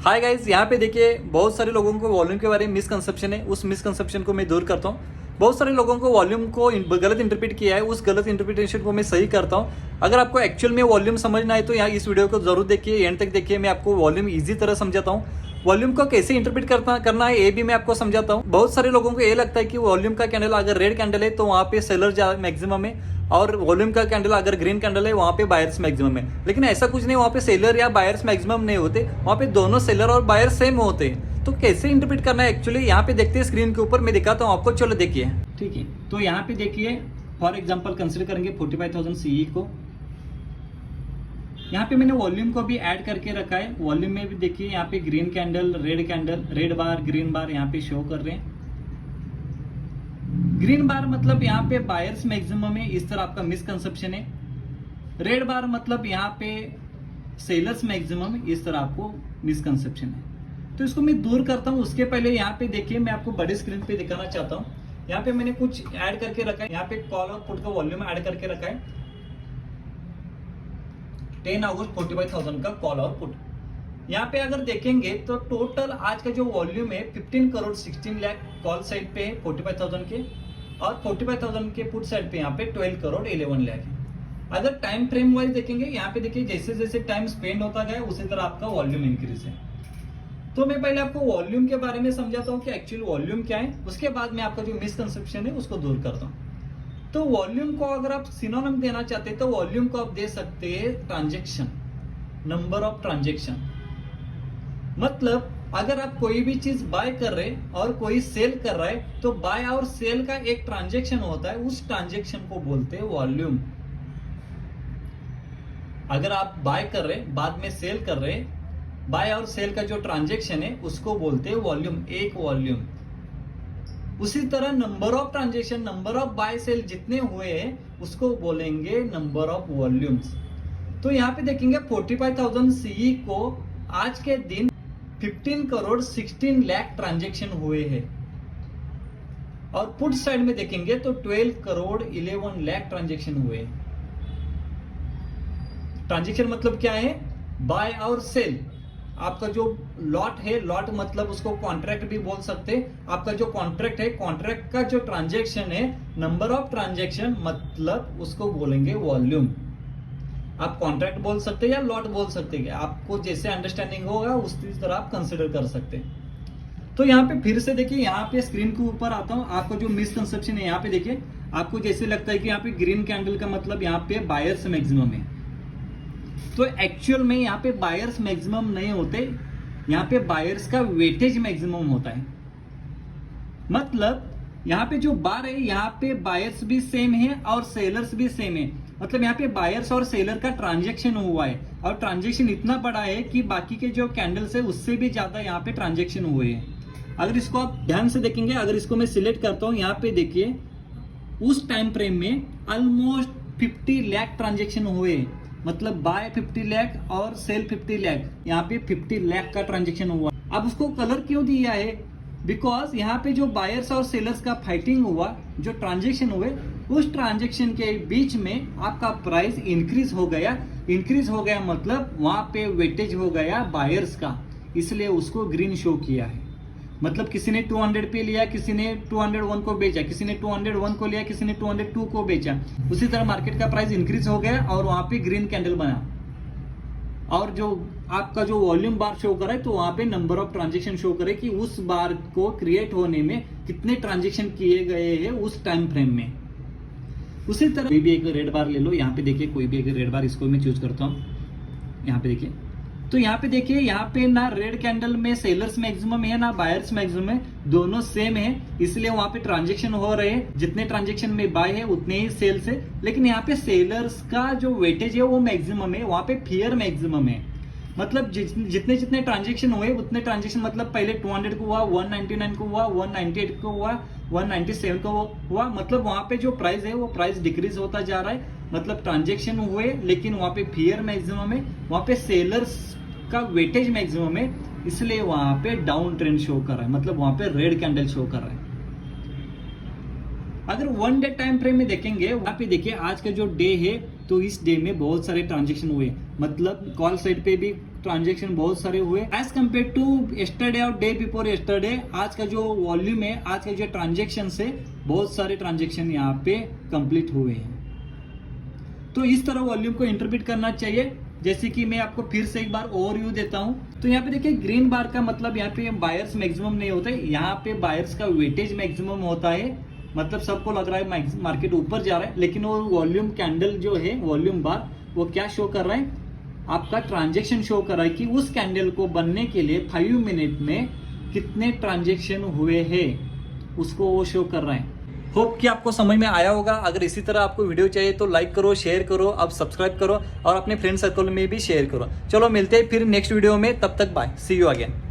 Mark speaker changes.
Speaker 1: Hi guys, यहाँ पे देखिए बहुत सारे लोगों को वॉल्यूम के बारे में मिसकंसेप्शन है। उस मिसकंसेप्शन को मैं दूर करता हूँ। बहुत सारे लोगों को वॉल्यूम को गलत इंटरप्रेट किया है, उस गलत इंटरप्रिटेशन को मैं सही करता हूँ। अगर आपको एक्चुअल में वॉल्यूम समझना है तो यहाँ इस वीडियो को जरूर देखिए, एंड तक देखिए। मैं आपको वॉल्यूम ईजी तरह समझाता हूँ। वॉल्यूम को कैसे इंटरप्रेट करना है ये भी मैं आपको समझाता हूँ। बहुत सारे लोगों को ये लगता है कि वॉल्यूम का कैंडल अगर रेड कैंडल है तो वहाँ पे सेलर मैक्सिमम है, और वॉल्यूम का कैंडल अगर ग्रीन कैंडल है वहाँ पे बायर्स मैक्सिमम है। लेकिन ऐसा कुछ नहीं, वहाँ पे सेलर या बायर्स मैक्सिमम नहीं होते, वहाँ पे दोनों सेलर और बायर सेम होते हैं। तो कैसे इंटरप्रेट करना है एक्चुअली यहाँ पे देखते हैं, स्क्रीन के ऊपर मैं दिखाता हूँ आपको। चलो देखिए, ठीक है। तो यहाँ पे देखिए, फॉर एग्जाम्पल कंसिडर करेंगे 45,000 सीई को। यहाँ पे मैंने वॉल्यूम को भी ऐड करके रखा है। वॉल्यूम में भी देखिए यहाँ पे ग्रीन कैंडल, रेड बार, ग्रीन बार यहाँ पे शो कर रहे हैं। ग्रीन बार मतलब यहाँ पे बायर्स मैक्सिमम है, इस तरह आपका मिसकंसेप्शन है। रेड बार मतलब यहाँ पे सेलर्स मैक्सिमम, इस तरह आपको मिसकंसेप्शन है। तो इसको मैं दूर करता हूँ। उसके पहले यहाँ पे देखिए, मैं आपको बड़े स्क्रीन पे दिखाना चाहता हूँ। यहाँ पे मैंने कुछ ऐड करके रखा है। यहाँ पे कॉल और पुट का वॉल्यूम ऐड करके रखा है। 10 अगस्त 45,000 का कॉल और पुट। यहाँ पे अगर देखेंगे तो टोटल आज का जो वॉल्यूम है 15 करोड़ 16 लाख कॉल साइड पे है 45,000 के, और 45,000 के पुट साइड पे यहाँ पे 12 करोड़ 11 लाख है। अगर टाइम फ्रेम वाइज देखेंगे, यहाँ पे देखिए जैसे जैसे टाइम स्पेंड होता गया उसी तरह आपका वॉल्यूम इंक्रीज है। तो मैं पहले आपको वॉल्यूम के बारे में समझाता हूँ कि एक्चुअल वॉल्यूम क्या है, उसके बाद में आपका जो मिसकंसेप्शन है उसको दूर करता हूँ। तो वॉल्यूम को अगर आप सिनोनिम देना चाहते हैं तो वॉल्यूम को आप दे सकते हैं ट्रांजेक्शन, नंबर ऑफ ट्रांजेक्शन। मतलब अगर आप कोई भी चीज बाय कर रहे हैं और कोई सेल कर रहा है तो बाय और सेल का एक ट्रांजेक्शन होता है, उस ट्रांजेक्शन को बोलते हैं वॉल्यूम। अगर आप बाय कर रहे हैं बाद में सेल कर रहे हैं, बाय और सेल का जो ट्रांजेक्शन है उसको बोलते हैं वॉल्यूम, एक वॉल्यूम। उसी तरह number of transaction, number of buy sell जितने हुए हैं उसको बोलेंगे नंबर ऑफ वॉल्यूम्स। तो यहाँ पे देखेंगे 45,000 सीई को आज के दिन 15 करोड़ 16 लाख ट्रांजेक्शन हुए हैं, और पुट साइड में देखेंगे तो 12 करोड़ 11 लाख ट्रांजेक्शन हुए हैं। ट्रांजेक्शन मतलब क्या है? बाय और सेल। आपका जो लॉट है, लॉट मतलब उसको कॉन्ट्रैक्ट भी बोल सकते हैं। आपका जो कॉन्ट्रैक्ट है, कॉन्ट्रैक्ट का जो ट्रांजेक्शन है, नंबर ऑफ ट्रांजेक्शन मतलब उसको बोलेंगे वॉल्यूम। आप कॉन्ट्रैक्ट बोल सकते हैं या लॉट बोल सकते हैं, आपको जैसे अंडरस्टैंडिंग होगा उसी तरह आप कंसिडर कर सकते हैं। तो यहाँ पे फिर से देखिए, यहाँ पे स्क्रीन के ऊपर आता हूँ। आपको जो मिसकंसेप्शन है यहाँ पे देखिए, आपको जैसे लगता है कि यहाँ पे ग्रीन कैंडल का मतलब यहाँ पे बायर्स मैक्सिमम है। तो एक्चुअल में यहाँ पे बायर्स मैक्सिमम नहीं होते, यहाँ पे बायर्स का वेटेज मैक्सिमम होता है। मतलब यहाँ पे जो बार है, यहाँ पे बायर्स भी सेम है और सेलर्स भी सेम है। मतलब यहाँ पे बायर्स और सेलर का ट्रांजेक्शन हुआ है, और ट्रांजेक्शन इतना बड़ा है कि बाकी के जो कैंडल्स है उससे भी ज्यादा यहाँ पे ट्रांजेक्शन हुए हैं। अगर इसको आप ध्यान से देखेंगे, अगर इसको मैं सिलेक्ट करता हूँ, यहाँ पे देखिए उस टाइम फ्रेम में ऑलमोस्ट 50 लाख ट्रांजेक्शन हुए। मतलब बाय 50 लाख और सेल 50 लाख, यहाँ पे 50 लाख का ट्रांजेक्शन हुआ। अब उसको कलर क्यों दिया है? बिकॉज यहाँ पे जो बायर्स और सेलर्स का फाइटिंग हुआ, जो ट्रांजेक्शन हुए, उस ट्रांजेक्शन के बीच में आपका प्राइस इंक्रीज हो गया। इंक्रीज हो गया मतलब वहां पे वेटेज हो गया बायर्स का, इसलिए उसको ग्रीन शो किया है। मतलब किसी ने 200 पे लिया, किसी ने 201 को बेचा, किसी ने 201 को लिया, किसी ने 202 को बेचा। उसी तरह मार्केट का प्राइस इंक्रीज हो गया और वहां पे ग्रीन कैंडल बना। और जो आपका जो वॉल्यूम बार शो करे तो वहां पे नंबर ऑफ ट्रांजेक्शन शो करे कि उस बार को क्रिएट होने में कितने ट्रांजेक्शन किए गए हैं उस टाइम फ्रेम में। उसी तरह कोई भी एक रेड बार ले लो। यहाँ पे देखिए कोई भी एक रेड बार, इसको मैं चूज करता हूँ। यहाँ पे देखिए, तो यहाँ पे देखिए, यहाँ पे ना रेड कैंडल में सेलर्स मैक्सिमम है ना बायर्स मैक्सिमम है, दोनों सेम है। इसलिए वहां पे ट्रांजेक्शन हो रहे हैं, जितने ट्रांजेक्शन में बाय है उतने ही सेल्स है। लेकिन यहाँ पे सेलर्स का जो वेटेज है वो मैक्सिमम है, वहां पे फियर मैक्सिमम है। मतलब जितने जितने ट्रांजेक्शन हुए उतने ट्रांजेक्शन, मतलब पहले 200 को हुआ, 199 को हुआ, 198 को हुआ, 197 को हुआ। मतलब वहां पे जो प्राइस है वो प्राइस डिक्रीज होता जा रहा है। मतलब ट्रांजेक्शन हुए लेकिन वहां पे फियर मैक्सिमम है, वहां पे सेलर्स का वेटेज मैक्सिमम है, इसलिए वहां पे डाउन ट्रेंड शो कर रहा है। मतलब वहां पे रेड कैंडल शो कर रहा है। अगर 1 डे टाइम फ्रेम में देखेंगे, वहां पे देखिए आज का जो डे है तो इस डे में बहुत सारे ट्रांजेक्शन हुए। मतलब कॉल साइड पे भी ट्रांजेक्शन बहुत सारे हुए एज कम्पेयर टू यस्टरडे और डे बिफोर यस्टरडे। आज का जो वॉल्यूम है, आज के जो ट्रांजेक्शन है, बहुत सारे ट्रांजेक्शन यहाँ पे कंप्लीट हुए हैं। तो इस तरह वॉल्यूम को इंटरप्रेट करना चाहिए। जैसे कि मैं आपको फिर से एक बार ओवरव्यू देता हूं, तो यहाँ पे देखिए ग्रीन बार का मतलब यहाँ पे बायर्स मैक्सिमम नहीं होता है, यहाँ पे बायर्स का वेटेज मैक्सिमम होता है। मतलब सबको लग रहा है मार्केट ऊपर जा रहा है, लेकिन वो वॉल्यूम कैंडल जो है, वॉल्यूम बार, वो क्या शो कर रहा है, आपका ट्रांजेक्शन शो कर रहा है कि उस कैंडल को बनने के लिए 5 मिनट में कितने ट्रांजेक्शन हुए हैं, उसको वो शो कर रहा है। होप कि आपको समझ में आया होगा। अगर इसी तरह आपको वीडियो चाहिए तो लाइक करो, शेयर करो, अब सब्सक्राइब करो और अपने फ्रेंड सर्कल में भी शेयर करो। चलो मिलते हैं फिर नेक्स्ट वीडियो में, तब तक बाय, सी यू अगेन।